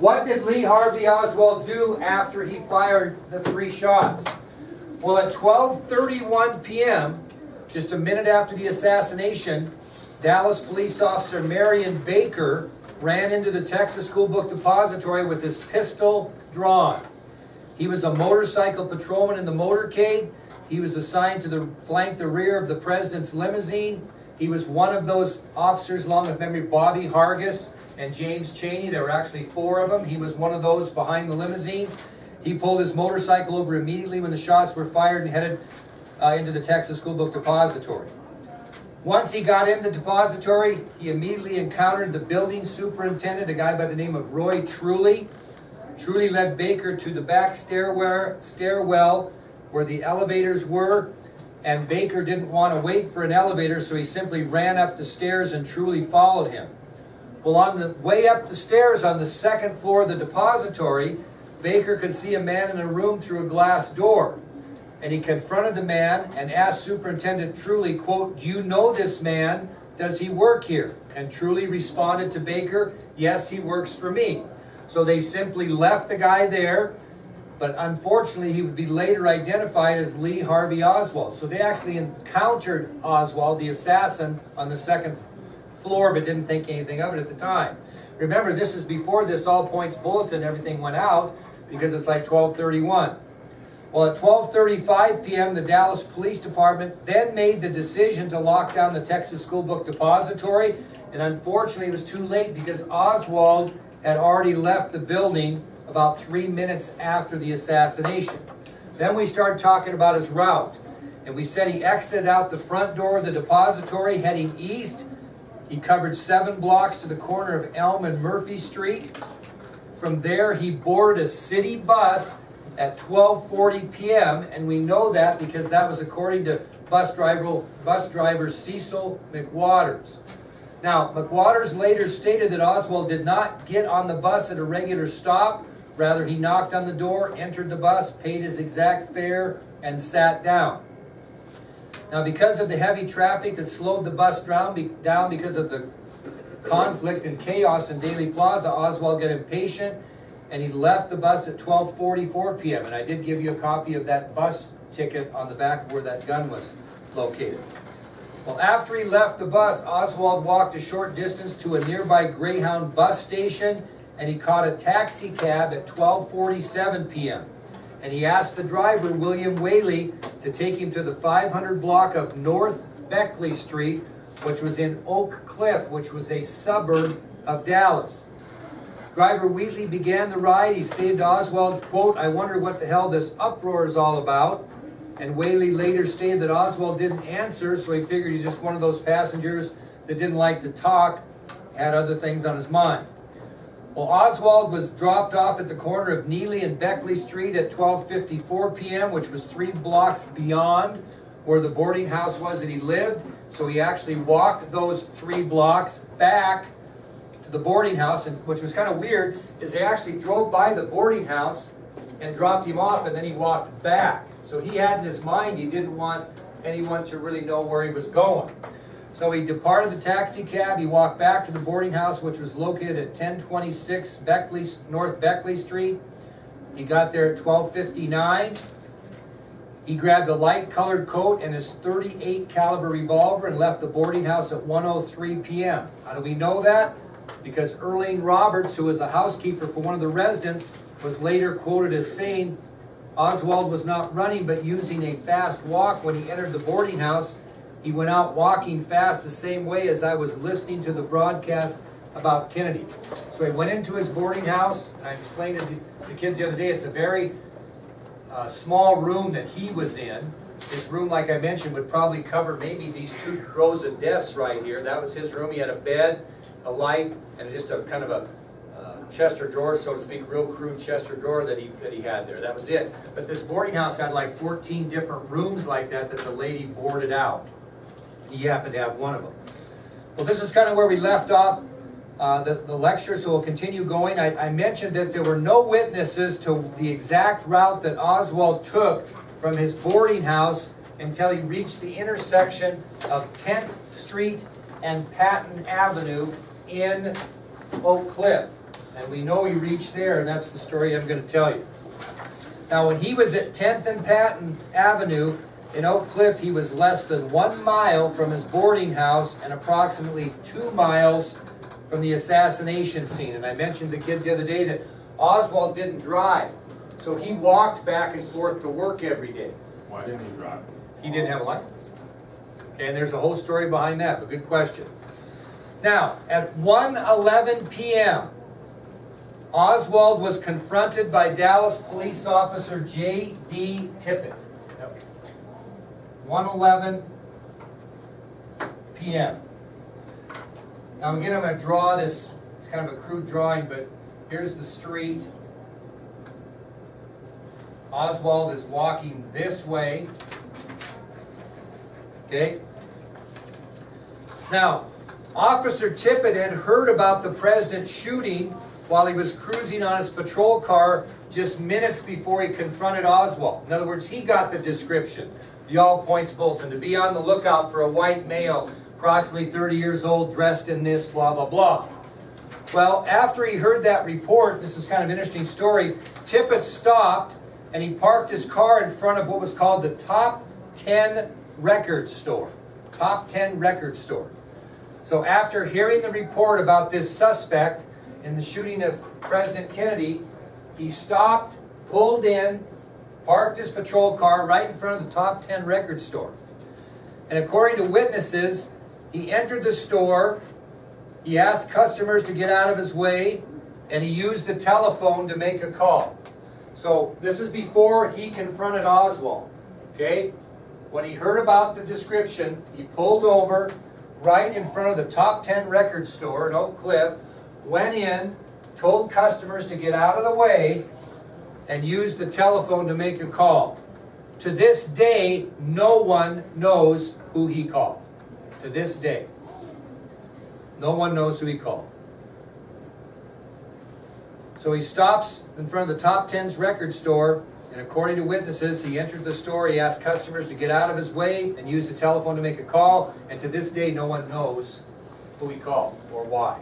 What did Lee Harvey Oswald do after he fired the 3 shots? Well, at 12:31 p.m., just a minute after the assassination, Dallas police officer Marion Baker ran into the Texas School Book Depository with his pistol drawn. He was a motorcycle patrolman in the motorcade. He was assigned to flank the rear of the president's limousine. He was one of those officers, along with memory Bobby Hargis and James Chaney. There were actually 4 of them. He was one of those behind the limousine. He pulled his motorcycle over immediately when the shots were fired and headed into the Texas School Book Depository. Once he got in the depository, he immediately encountered the building superintendent, a guy by the name of Roy Truly. Truly led Baker to the back stairwell where the elevators were, and Baker didn't want to wait for an elevator, so he simply ran up the stairs and Truly followed him. Well, on the way up the stairs on the 2nd floor of the depository, Baker could see a man in a room through a glass door. And he confronted the man and asked Superintendent Truly, quote, "Do you know this man? Does he work here?" And Truly responded to Baker, "Yes, he works for me." So they simply left the guy there, but unfortunately he would be later identified as Lee Harvey Oswald. So they actually encountered Oswald, the assassin, on the 2nd floor, but didn't think anything of it at the time. Remember, this is before this all points bulletin, everything went out, because it's like 12:31. Well, at 12:35 p.m., the Dallas Police Department then made the decision to lock down the Texas School Book Depository, and unfortunately it was too late because Oswald had already left the building about 3 minutes after the assassination. Then we started talking about his route, and we said he exited out the front door of the depository heading east. He covered 7 blocks to the corner of Elm and Murphy Street. From there, he boarded a city bus at 12:40 p.m., and we know that because that was according to bus driver Cecil McWaters. Now, McWaters later stated that Oswald did not get on the bus at a regular stop. Rather, he knocked on the door, entered the bus, paid his exact fare, and sat down. Now, because of the heavy traffic that slowed the bus down because of the conflict and chaos in Daley Plaza, Oswald got impatient and he left the bus at 12:44 p.m. And I did give you a copy of that bus ticket on the back of where that gun was located. Well, after he left the bus, Oswald walked a short distance to a nearby Greyhound bus station, and he caught a taxi cab at 12:47 p.m. And he asked the driver, William Whaley, to take him to the 500 block of North Beckley Street, which was in Oak Cliff, which was a suburb of Dallas. Driver Wheatley began the ride. He stated to Oswald, quote, "I wonder what the hell this uproar is all about." And Whaley later stated that Oswald didn't answer, so he figured he's just one of those passengers that didn't like to talk, had other things on his mind. Well, Oswald was dropped off at the corner of Neely and Beckley Street at 12:54 p.m., which was 3 blocks beyond where the boarding house was that he lived. So he actually walked those 3 blocks back to the boarding house, and which was kind of weird, is they actually drove by the boarding house and dropped him off, and then he walked back. So he had in his mind he didn't want anyone to really know where he was going. So he departed the taxi cab. He walked back to the boarding house, which was located at 1026 North Beckley Street. He got there at 12:59. He grabbed a light-colored coat and his .38 caliber revolver and left the boarding house at 1:03 p.m. How do we know that? Because Earlene Roberts, who was a housekeeper for one of the residents, was later quoted as saying, "Oswald was not running but using a fast walk when he entered the boarding house. He went out walking fast the same way as I was listening to the broadcast about Kennedy." So he went into his boarding house, and I explained to the kids the other day, it's a very small room that he was in. His room, like I mentioned, would probably cover maybe these 2 rows of desks right here. That was his room. He had a bed, a light, and just a kind of a Chester drawer, so to speak, real crude Chester drawer that he had there. That was it. But this boarding house had like 14 different rooms like that the lady boarded out. He happened to have one of them. Well, this is kind of where we left off the lecture, so we'll continue going. I mentioned that there were no witnesses to the exact route that Oswald took from his boarding house until he reached the intersection of 10th Street and Patton Avenue in Oak Cliff. And we know he reached there, and that's the story I'm going to tell you. Now, when he was at 10th and Patton Avenue in Oak Cliff, he was less than 1 mile from his boarding house and approximately 2 miles from the assassination scene. And I mentioned to the kids the other day that Oswald didn't drive, so he walked back and forth to work every day. Why didn't he drive? He didn't have a license. Okay, and there's a whole story behind that, but good question. Now, at 1:11 p.m., Oswald was confronted by Dallas police officer J.D. Tippit. 1:11 p.m. Now again, I'm going to draw this. It's kind of a crude drawing, but here's the street. Oswald is walking this way. Okay? Now, Officer Tippit had heard about the president shooting while he was cruising on his patrol car just minutes before he confronted Oswald. In other words, he got the description, the All Points Bulletin, to be on the lookout for a white male, approximately 30 years old, dressed in this, blah, blah, blah. Well, after he heard that report, this is kind of an interesting story, Tippit stopped and he parked his car in front of what was called the Top 10 Record Store. Top 10 Record Store. So after hearing the report about this suspect in the shooting of President Kennedy, he stopped, pulled in, parked his patrol car right in front of the Top 10 Record Store. And according to witnesses, he entered the store, he asked customers to get out of his way, and he used the telephone to make a call. So this is before he confronted Oswald. Okay? When he heard about the description, he pulled over right in front of the Top 10 Record Store in Oak Cliff, went in, told customers to get out of the way, and used the telephone to make a call. To this day, no one knows who he called. To this day. No one knows who he called. So he stops in front of the Top 10's Record Store, and according to witnesses, he entered the store, he asked customers to get out of his way and used the telephone to make a call, and to this day no one knows who he called or why.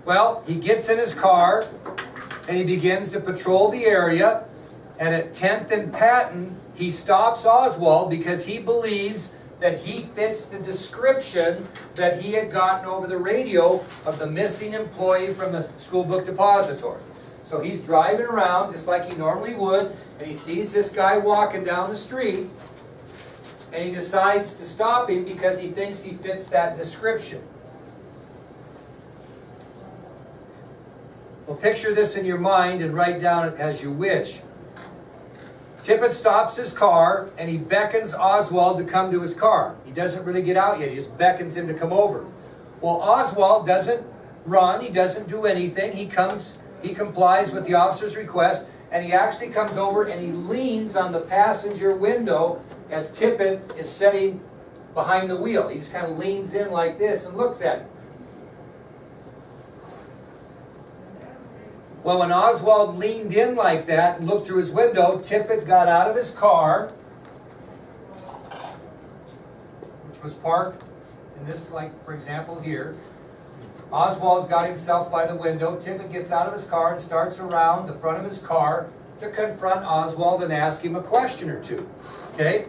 Well, he gets in his car and he begins to patrol the area, and at 10th and Patton, he stops Oswald because he believes that he fits the description that he had gotten over the radio of the missing employee from the school book depository. So he's driving around just like he normally would, and he sees this guy walking down the street, and he decides to stop him because he thinks he fits that description. Well, picture this in your mind and write down it as you wish. Tippit stops his car and he beckons Oswald to come to his car. He doesn't really get out yet, he just beckons him to come over. Well, Oswald doesn't run, he doesn't do anything. He complies with the officer's request, and he actually comes over and he leans on the passenger window as Tippit is sitting behind the wheel. He just kind of leans in like this and looks at him. Well, when Oswald leaned in like that and looked through his window, Tippit got out of his car, which was parked in this, like, for example, here. Oswald's got himself by the window. Tippit gets out of his car and starts around the front of his car to confront Oswald and ask him a question or two. Okay?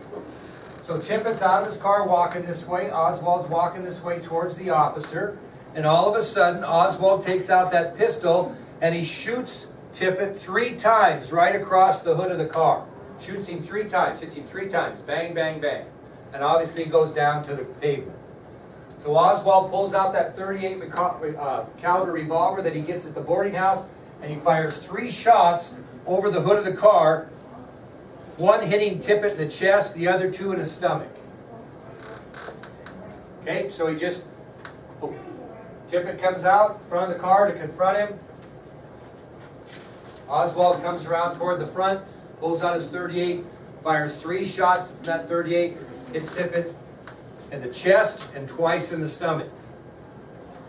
So Tippit's out of his car walking this way. Oswald's walking this way towards the officer. And all of a sudden, Oswald takes out that pistol and he shoots Tippit 3 times right across the hood of the car. Shoots him 3 times, hits him 3 times. Bang, bang, bang. And obviously goes down to the pavement. So Oswald pulls out that .38 caliber revolver that he gets at the boarding house, and he fires 3 shots over the hood of the car, one hitting Tippit in the chest, the other 2 in his stomach. Okay, so he just, boom. Tippit comes out in front of the car to confront him. Oswald comes around toward the front, pulls out his .38, fires 3 shots from that .38, hits Tippit in the chest and twice in the stomach.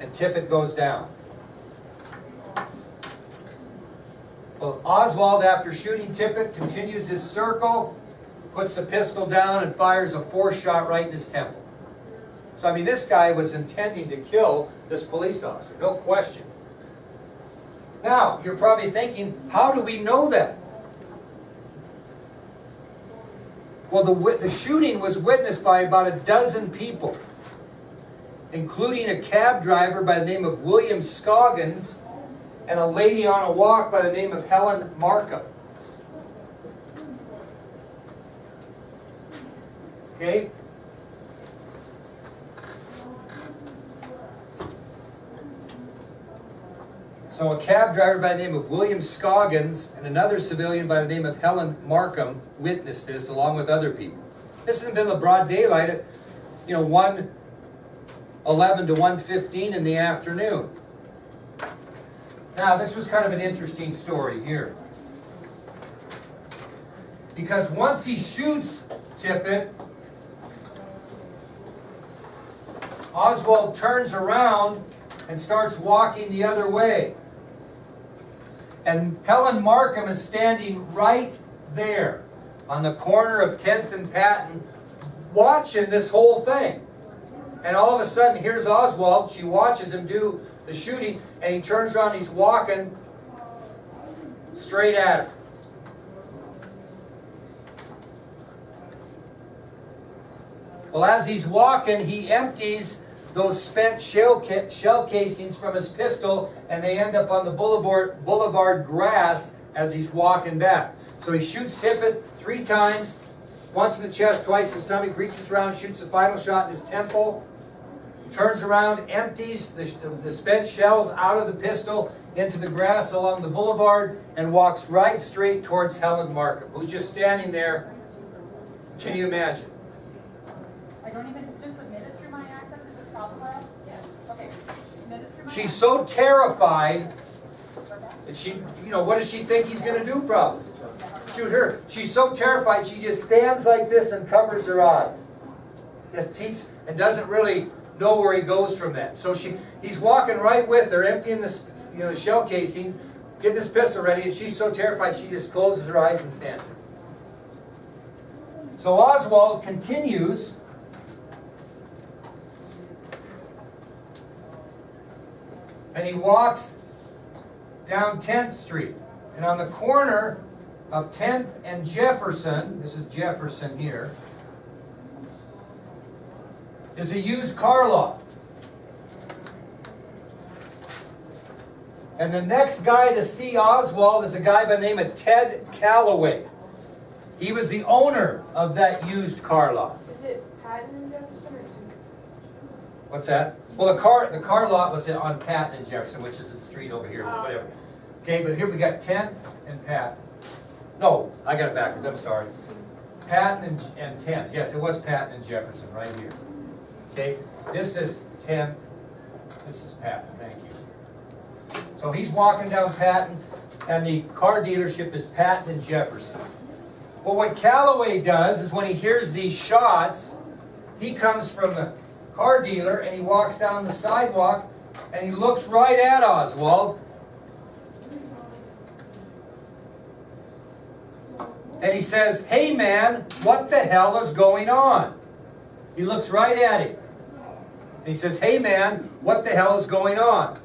And Tippit goes down. Well, Oswald, after shooting Tippit, continues his circle, puts the pistol down, and fires a 4th shot right in his temple. So, I mean, this guy was intending to kill this police officer, no question. Now, you're probably thinking, how do we know that? Well, the shooting was witnessed by about a dozen people, including a cab driver by the name of William Scoggins and a lady on a walk by the name of Helen Markham. Okay? So a cab driver by the name of William Scoggins and another civilian by the name of Helen Markham witnessed this along with other people. This is in the middle of broad daylight at 1:11 to 1:15 in the afternoon. Now this was kind of an interesting story here. Because once he shoots Tippit, Oswald turns around and starts walking the other way. And Helen Markham is standing right there on the corner of 10th and Patton watching this whole thing. And all of a sudden, here's Oswald. She watches him do the shooting, and he turns around and he's walking straight at her. Well, as he's walking, he empties those spent shell casings from his pistol, and they end up on the boulevard grass as he's walking back. So he shoots Tippit 3 times, once in the chest, twice in the stomach, reaches around, shoots the final shot in his temple, turns around, empties the spent shells out of the pistol into the grass along the boulevard, and walks right straight towards Helen Markham, who's just standing there. Can you imagine? I don't even, just submit it through my access, is this possible? Yes. Okay, submit it through my She's so terrified that she, what does she think he's going to do probably? Shoot her. She's so terrified she just stands like this and covers her eyes. Just keeps, and doesn't really know where he goes from that. So he's walking right with her, emptying the shell casings, getting his pistol ready, and she's so terrified she just closes her eyes and stands there. So Oswald continues. And he walks down 10th Street. And on the corner of 10th and Jefferson, this is Jefferson here, is a used car lot. And the next guy to see Oswald is a guy by the name of Ted Calloway. He was the owner of that used car lot. Is it Patton and Jefferson or What's that? Well, the car lot was on Patton and Jefferson, which is the street over here, whatever. Okay, but here we got 10th and Patton. No, I got it backwards, I'm sorry. Patton and 10th. Yes, it was Patton and Jefferson right here. Okay, this is 10th, this is Patton, thank you. So he's walking down Patton, and the car dealership is Patton and Jefferson. Well, what Calloway does is when he hears these shots, he comes from the car dealer and he walks down the sidewalk and he looks right at Oswald. And he says, "Hey man, what the hell is going on?" He looks right at him. And he says, "Hey man, what the hell is going on?"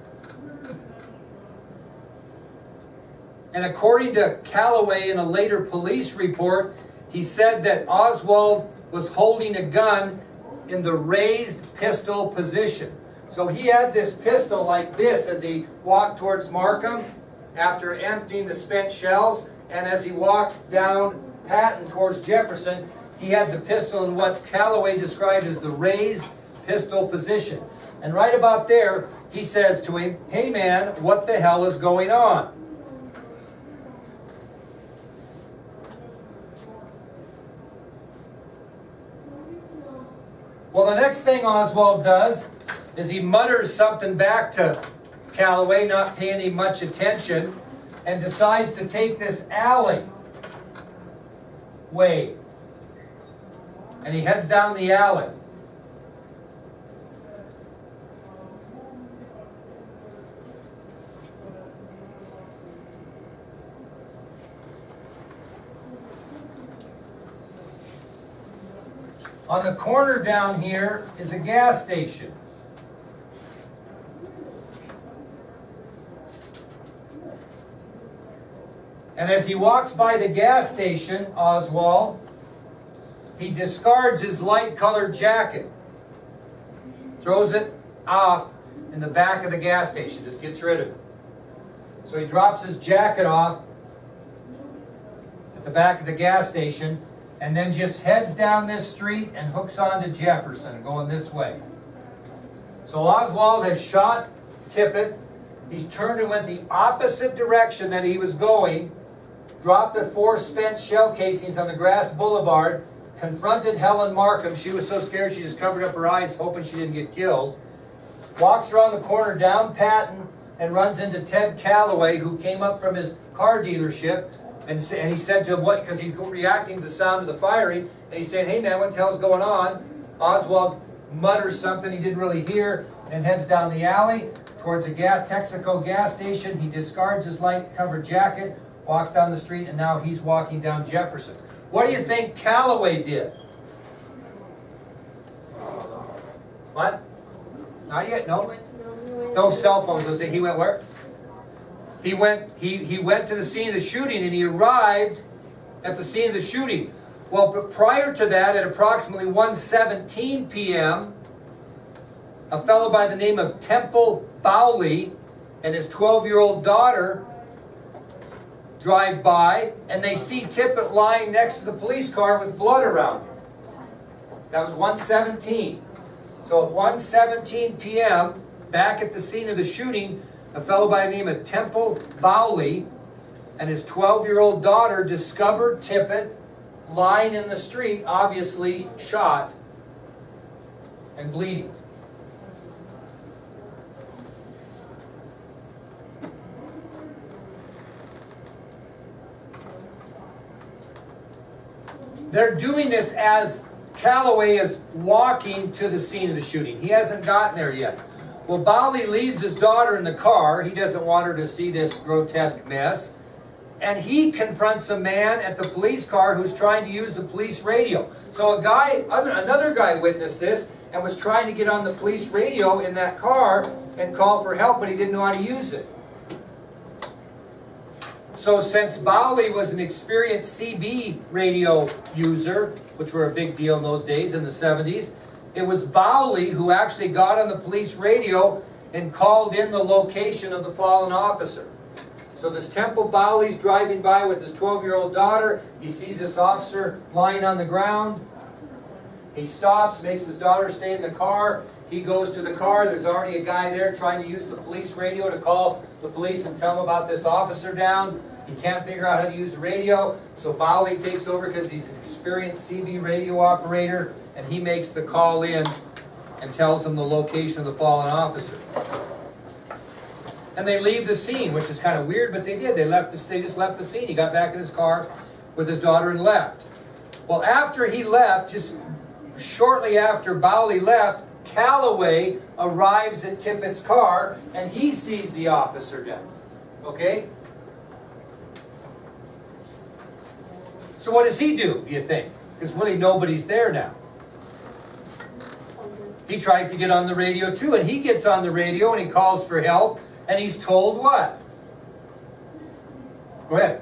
And according to Calloway in a later police report, he said that Oswald was holding a gun in the raised pistol position. So he had this pistol like this as he walked towards Markham after emptying the spent shells, and as he walked down Patton towards Jefferson, he had the pistol in what Calloway described as the raised pistol position. And right about there, he says to him, "Hey man, what the hell is going on?" Well, the next thing Oswald does is he mutters something back to Calloway, not paying him much attention, and decides to take this alley way. And he heads down the alley. On the corner down here is a gas station. And as he walks by the gas station, Oswald, he discards his light colored jacket. Throws it off in the back of the gas station, just gets rid of it. So he drops his jacket off at the back of the gas station and then just heads down this street and hooks onto Jefferson, going this way. So Oswald has shot Tippit. He's turned and went the opposite direction that he was going, dropped the 4 spent shell casings on the grass boulevard, confronted Helen Markham. She was so scared she just covered up her eyes, hoping she didn't get killed. Walks around the corner down Patton and runs into Ted Calloway, who came up from his car dealership. And he said to him, what, because he's reacting to the sound of the firing, and he said, hey man, what the hell's going on? Oswald mutters something he didn't really hear and heads down the alley towards a Texaco gas station. He discards his light-covered jacket, walks down the street, and now he's walking down Jefferson. What do you think Calloway did? What? Not yet, no. No cell phones. He went where? He went to the scene of the shooting, and he arrived at the scene of the shooting. Well, but prior to that, at approximately 1:17 p.m., a fellow by the name of Temple Bowley and his 12-year-old daughter drive by, and they see Tippit lying next to the police car with blood around him. That was 1:17. So at 1:17 p.m., back at the scene of the shooting, a fellow by the name of Temple Bowley and his 12-year-old daughter discovered Tippit lying in the street, obviously shot and bleeding. They're doing this as Calloway is walking to the scene of the shooting. He hasn't gotten there yet. Well, Bowley leaves his daughter in the car. He doesn't want her to see this grotesque mess. And he confronts a man at the police car who's trying to use the police radio. So another guy witnessed this and was trying to get on the police radio in that car and call for help, but he didn't know how to use it. So since Bowley was an experienced CB radio user, which were a big deal in those days in the 70s, it was Bowley who actually got on the police radio and called in the location of the fallen officer. So this Temple Bowley's driving by with his 12-year-old daughter. He sees this officer lying on the ground. He stops, makes his daughter stay in the car. He goes to the car. There's already a guy there trying to use the police radio to call the police and tell them about this officer down. He can't figure out how to use the radio, so Bowley takes over because he's an experienced CB radio operator, and he makes the call in and tells them the location of the fallen officer. And they leave the scene, which is kind of weird, but they did. They just left the scene. He got back in his car with his daughter and left. Well, after he left, just shortly after Bowley left, Calloway arrives at Tippit's car, and he sees the officer dead. Okay? So what does he do you think? Because really nobody's there now. He tries to get on the radio too, and he gets on the radio and he calls for help, and he's told what? Go ahead.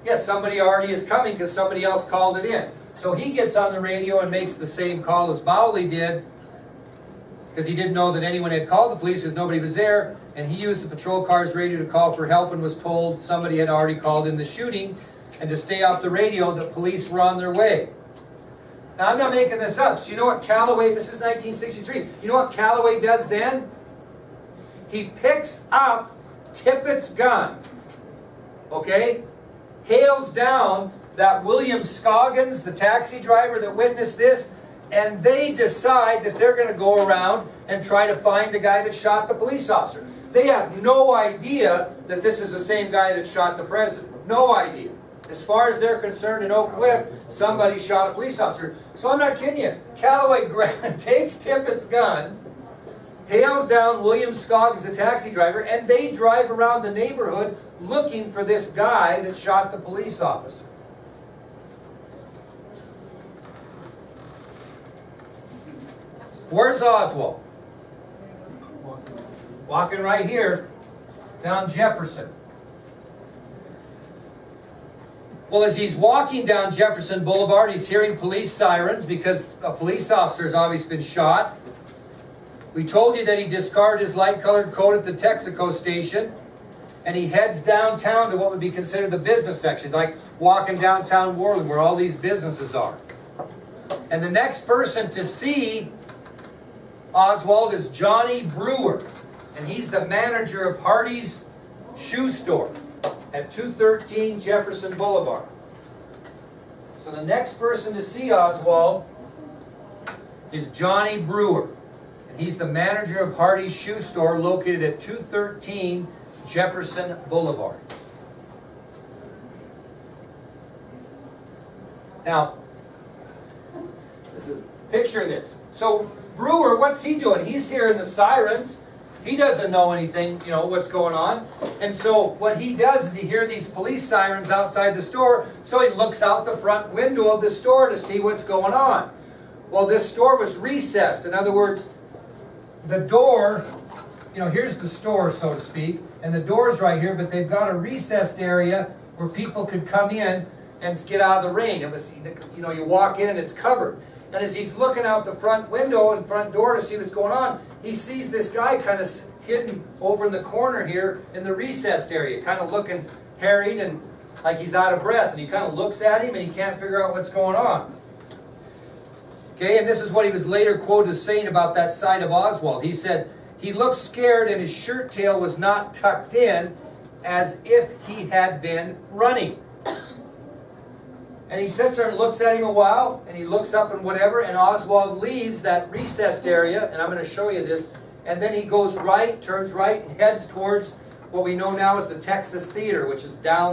Yes, somebody already is coming because somebody else called it in. So he gets on the radio and makes the same call as Bowley did, because he didn't know that anyone had called the police because nobody was there, and he used the patrol car's radio to call for help and was told somebody had already called in the shooting, and to stay off the radio, the police were on their way. Now, I'm not making this up. So you know what Calloway, this is 1963, you know what Calloway does then? He picks up Tippit's gun, okay? Hails down that William Scoggins, the taxi driver that witnessed this, and they decide that they're going to go around and try to find the guy that shot the police officer. They have no idea that this is the same guy that shot the president. No idea. As far as they're concerned in Oak Cliff, somebody shot a police officer. So I'm not kidding you. Calloway takes Tippit's gun, hails down William Scoggins, the taxi driver, and they drive around the neighborhood looking for this guy that shot the police officer. Where's Oswald? Walking right here down Jefferson. Well, as he's walking down Jefferson Boulevard, he's hearing police sirens because a police officer has obviously been shot. We told you that he discarded his light-colored coat at the Texaco station, and he heads downtown to what would be considered the business section, like walking downtown Worland where all these businesses are. And the next person to see Oswald is Johnny Brewer, and he's the manager of Hardy's Shoe Store at 213 Jefferson Boulevard. So the next person to see Oswald is Johnny Brewer, and he's the manager of Hardy's Shoe Store located at 213 Jefferson Boulevard. Now, picture this. So Brewer, what's he doing? He's hearing the sirens. He doesn't know anything, what's going on. And so what he does is he hears these police sirens outside the store, so he looks out the front window of the store to see what's going on. Well, this store was recessed. In other words, the door, here's the store, so to speak, and the door's right here, but they've got a recessed area where people could come in and get out of the rain. It was, you walk in and it's covered. And as he's looking out the front window and front door to see what's going on, he sees this guy kind of hidden over in the corner here in the recessed area, kind of looking harried and like he's out of breath. And he kind of looks at him and he can't figure out what's going on. Okay, and this is what he was later quoted as saying about that side of Oswald. He said, he looked scared and his shirt tail was not tucked in as if he had been running. And he sits there and looks at him a while, and he looks up and whatever, and Oswald leaves that recessed area, and I'm going to show you this, and then he goes right, turns right, and heads towards what we know now as the Texas Theater, which is down